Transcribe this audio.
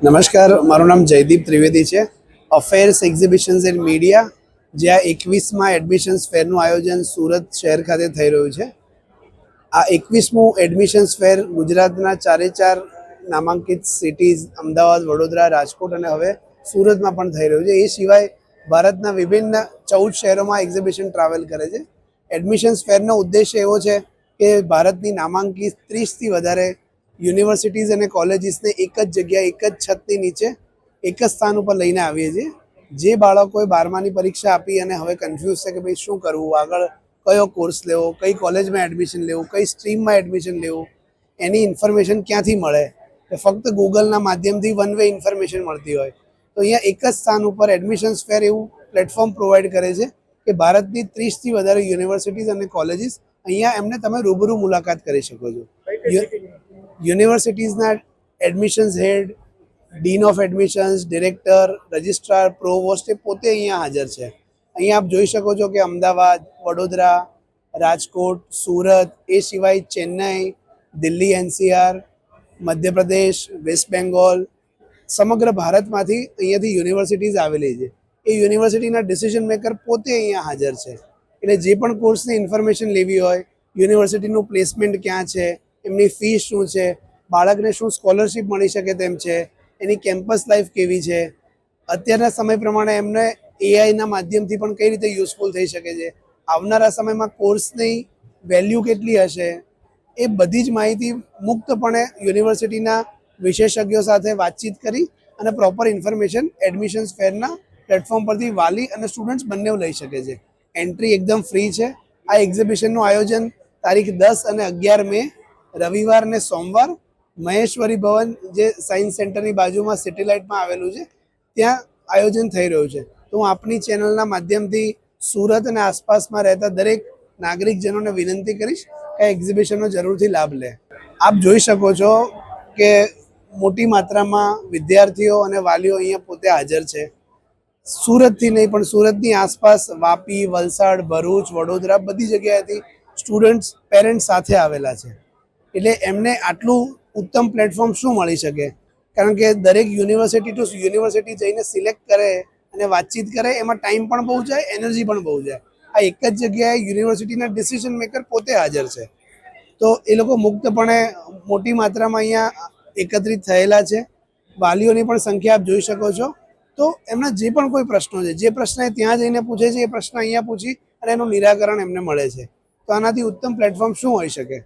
નમસ્કાર, મારું નામ જયદીપ ત્રિવેદી છે. અફેર્સ એક્ઝિબિશન્સ એન્ડ મીડિયા, જ્યાં 21મા એડમિશન્સ ફેરનું આયોજન સુરત શહેર ખાતે થઈ રહ્યું છે. આ 21મું એડમિશન્સ ફેર ગુજરાતના ચાર નામાંકિત સિટીઝ અમદાવાદ, વડોદરા, રાજકોટ અને હવે સુરતમાં પણ થઈ રહ્યું છે. એ સિવાય ભારતના વિભિન્ન 14 શહેરોમાં એક્ઝિબિશન ટ્રાવેલ કરે છે. એડમિશન્સ ફેરનો ઉદ્દેશ્ય એવો છે કે ભારતની નામાંકિત 30થી વધારે યુનિવર્સિટીઝ અને કોલેજીસને એક જ જગ્યા, એક જ છતની નીચે એક જ સ્થાન ઉપર લઈને આવીએ છીએ. જે બાળકોએ 12માની પરીક્ષા આપી અને હવે કન્ફ્યુઝ છે કે ભાઈ શું કરવું, આગળ કયો કોર્સ લેવો, કઈ કોલેજમાં એડમિશન લેવું, કઈ સ્ટ્રીમમાં એડમિશન લેવું, એની ઇન્ફોર્મેશન ક્યાંથી મળે, કે ફક્ત ગૂગલના માધ્યમથી વન વે ઇન્ફોર્મેશન મળતી હોય, તો અહીંયા એક જ સ્થાન ઉપર એડમિશન્સ ફેર એવું પ્લેટફોર્મ પ્રોવાઈડ કરે છે કે ભારતની 30થી વધારે યુનિવર્સિટીઝ અને કોલેજીસ અહીંયા એમને તમે રૂબરૂ મુલાકાત કરી શકો છો. યુનિવર્સિટીઝના admissions head, dean of admissions, director, registrar, provost એ પોતે અહીંયા હાજર છે. અહીંયા આપ જોઈ શકો છો કે અમદાવાદ, વડોદરા, રાજકોટ, સુરત, એ સિવાય ચેન્નઈ, દિલ્હી એનસીઆર, મધ્યપ્રદેશ, વેસ્ટ બેંગોલ, સમગ્ર ભારતમાંથી અહીંયાથી યુનિવર્સિટીઝ આવેલી છે. એ યુનિવર્સિટીના ડિસિઝન મેકર પોતે અહીંયા હાજર છે. એટલે જે પણ કોર્સની ઇન્ફોર્મેશન લેવી હોય, યુનિવર્સિટીનું પ્લેસમેન્ટ ક્યાં છે, એમની ફી શું છે, બાળકને શું સ્કોલરશિપ મળી શકે તેમ છે, એની કેમ્પસ લાઈફ કેવી છે, અત્યારના સમય પ્રમાણે એમને એઆઈના માધ્યમથી પણ કઈ રીતે યુઝફુલ થઈ શકે છે, આવનારા સમયમાં કોર્સની વેલ્યુ કેટલી હશે, એ બધી જ માહિતી મુક્તપણે યુનિવર્સિટીના વિશેષજ્ઞો સાથે વાતચીત કરી અને પ્રોપર ઇન્ફોર્મેશન એડમિશન્સ ફેરના પ્લેટફોર્મ પરથી વાલી અને સ્ટુડન્ટ્સ બંને લઈ શકે છે. એન્ટ્રી એકદમ ફ્રી છે. આ એક્ઝિબિશનનું આયોજન તારીખ 10 અને 11 મે રવિવાર અને સોમવાર મહેશ્વરી ભવન, જે સાયન્સ સેન્ટરની બાજુમાં સેટેલાઇટમાં આવેલું છે, ત્યાં આયોજન થઈ રહ્યું છે. તો હું આપની ચેનલના માધ્યમથી સુરત અને આસપાસમાં રહેતા દરેક નાગરિકજનોને વિનંતી કરીશ કે આ એક્ઝિબિશનનો જરૂરથી લાભ લે. આપ જોઈ શકો છો કે મોટી માત્રામાં વિદ્યાર્થીઓ અને વાલીઓ અહીંયા પોતે હાજર છે. સુરતથી નહીં પણ સુરતની આસપાસ વાપી, વલસાડ, ભરૂચ, વડોદરા બધી જગ્યાએથી સ્ટુડન્ટ્સ, પેરેન્ટ્સ સાથે આવેલા છે. એટલે એમને આટલું ઉત્તમ પ્લેટફોર્મ શું મળી શકે? કારણ કે દરેક યુનિવર્સિટી ટુ યુનિવર્સિટી જઈને સિલેક્ટ કરે અને વાતચીત કરે, એમાં ટાઈમ પણ બહુ જાય, એનર્જી પણ બહુ જાય. આ એક જ જગ્યાએ યુનિવર્સિટીના ડિસિઝન મેકર પોતે હાજર છે. તો એ લોકો મુક્તપણે મોટી માત્રામાં અહીંયા એકત્રિત થયેલા છે. વાલીઓની પણ સંખ્યા આપ જોઈ શકો છો. તો એમના જે પણ કોઈ પ્રશ્નો છે, જે પ્રશ્ન એ ત્યાં જઈને પૂછે છે, એ પ્રશ્ન અહીંયા પૂછી અને એનું નિરાકરણ એમને મળે છે. તો આનાથી ઉત્તમ પ્લેટફોર્મ શું હોઈ શકે?